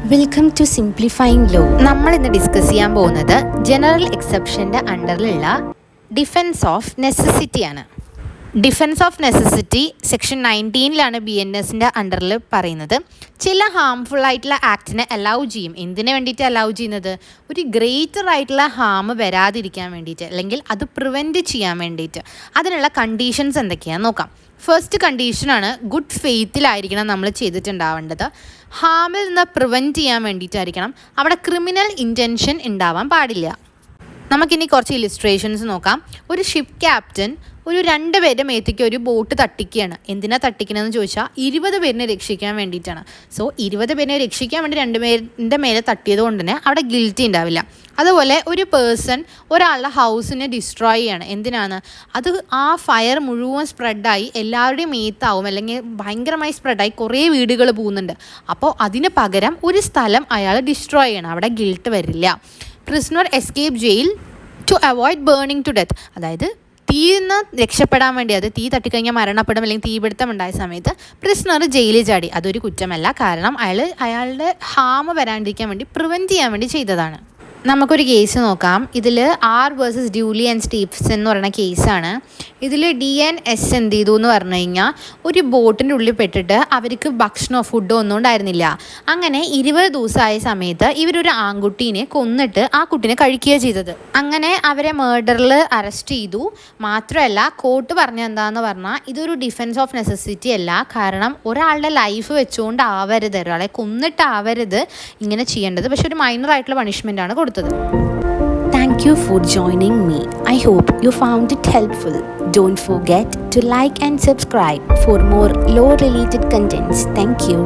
Welcome to simplifying law. നമ്മൾ ഇന്ന് discuss ചെയ്യാൻ പോകുന്നത് ജനറൽ എക്സെപ്ഷൻ്റെ അണ്ടറിലുള്ള ഡിഫെൻസ് ഓഫ് നെസസിറ്റിയാണ്. ഡിഫെൻസ് ഓഫ് നെസസിറ്റി സെക്ഷൻ 19 BNSൻ്റെ അണ്ടറിൽ പറയുന്നത് ചില ഹാംഫുൾ ആയിട്ടുള്ള ആക്ടിനെ അലൗ ചെയ്യും. എന്തിനു വേണ്ടിയിട്ട് അലൗ ചെയ്യുന്നത്? ഒരു ഗ്രേറ്റർ ആയിട്ടുള്ള ഹാം വരാതിരിക്കാൻ വേണ്ടിയിട്ട്, അല്ലെങ്കിൽ അത് പ്രിവെൻറ്റ് ചെയ്യാൻ വേണ്ടിയിട്ട്. അതിനുള്ള കണ്ടീഷൻസ് എന്തൊക്കെയാണെന്ന് നോക്കാം. ഫസ്റ്റ് കണ്ടീഷനാണ് ഗുഡ് ഫെയ്ത്തിലായിരിക്കണം നമ്മൾ ചെയ്തിട്ടുണ്ടാവേണ്ടത്. ഹാമിൽ നിന്ന് പ്രിവെൻറ്റ് ചെയ്യാൻ വേണ്ടിയിട്ടായിരിക്കണം. അവിടെ ക്രിമിനൽ ഇൻറ്റൻഷൻ ഉണ്ടാവാൻ പാടില്ല. നമുക്കിനി കുറച്ച് ഇലിസ്ട്രേഷൻസ് നോക്കാം. ഒരു ഷിപ്പ് ക്യാപ്റ്റൻ ഒരു 2 പേരുടെ മേത്തേക്ക് ഒരു ബോട്ട് തട്ടിക്കുകയാണ്. എന്തിനാണ് തട്ടിക്കണമെന്ന് ചോദിച്ചാൽ 20 പേരിനെ രക്ഷിക്കാൻ വേണ്ടിയിട്ടാണ്. സോ 20 പേരിനെ രക്ഷിക്കാൻ വേണ്ടി 2 പേരുടെ മേലെ തട്ടിയത് കൊണ്ട് തന്നെ അവിടെ ഗിൽറ്റി ഉണ്ടാവില്ല. അതുപോലെ ഒരു പേഴ്സൺ ഒരാളുടെ ഹൗസിനെ ഡിസ്ട്രോയ് ചെയ്യാണ്. എന്തിനാണ്? അത് ആ ഫയർ മുഴുവൻ സ്പ്രെഡായി എല്ലാവരുടെയും മേത്താവും, അല്ലെങ്കിൽ ഭയങ്കരമായി സ്പ്രെഡായി കുറേ വീടുകൾ പോകുന്നുണ്ട്. അപ്പോൾ അതിന് പകരം ഒരു സ്ഥലം അയാൾ ഡിസ്ട്രോയ് ചെയ്യണം. അവിടെ ഗിൽട്ട് വരില്ല. Prisoner escape jail to avoid burning to death. അതായത് തീയിൽ നിന്ന് രക്ഷപ്പെടാൻ വേണ്ടി, അത് തീ തട്ടിക്കഴിഞ്ഞാൽ മരണപ്പെടും അല്ലെങ്കിൽ തീപിടുത്തം ഉണ്ടായ സമയത്ത് പ്രിസണർ ജയിലിൽ ചാടി. അതൊരു കുറ്റമല്ല, കാരണം അയാളുടെ ഹാം വരാണ്ടിരിക്കാൻ വേണ്ടി പ്രിവെൻറ്റ് ചെയ്യാൻ വേണ്ടി ചെയ്തതാണ്. നമുക്കൊരു കേസ് നോക്കാം. ഇതിൽ ആർ വേഴ്സസ് ഡ്യൂലി ആൻഡ് സ്റ്റീഫ്സൺ എന്ന് പറയുന്ന കേസാണ്. ഇതിൽ DNS എന്ത് ചെയ്തു എന്ന് പറഞ്ഞു കഴിഞ്ഞാൽ ഒരു ബോട്ടിൻ്റെ ഉള്ളിൽ പെട്ടിട്ട് അവർക്ക് ഭക്ഷണമോ ഫുഡോ ഒന്നും ഉണ്ടായിരുന്നില്ല. അങ്ങനെ 20 ദിവസമായ സമയത്ത് ഇവരൊരു ആൺകുട്ടീനെ കൊന്നിട്ട് ആ കുട്ടീനെ കഴിക്കുകയാണ് ചെയ്തത്. അങ്ങനെ അവരെ മേർഡറിൽ അറസ്റ്റ് ചെയ്തു. മാത്രമല്ല കോർട്ട് പറഞ്ഞ എന്താണെന്ന് പറഞ്ഞാൽ ഇതൊരു ഡിഫെൻസ് ഓഫ് നെസസിറ്റി അല്ല. കാരണം ഒരാളുടെ ലൈഫ് വെച്ചുകൊണ്ട് ആവരുത്, ഒരാളെ കൊന്നിട്ടാവരുത് ഇങ്ങനെ ചെയ്യേണ്ടത്. പക്ഷെ ഒരു മൈനർ ആയിട്ടുള്ള പണിഷ്മെൻ്റ് ആണ് കൊടുത്തത്. Thank you for joining me. I hope you found it helpful. Don't forget to like and subscribe for more law related contents. Thank you.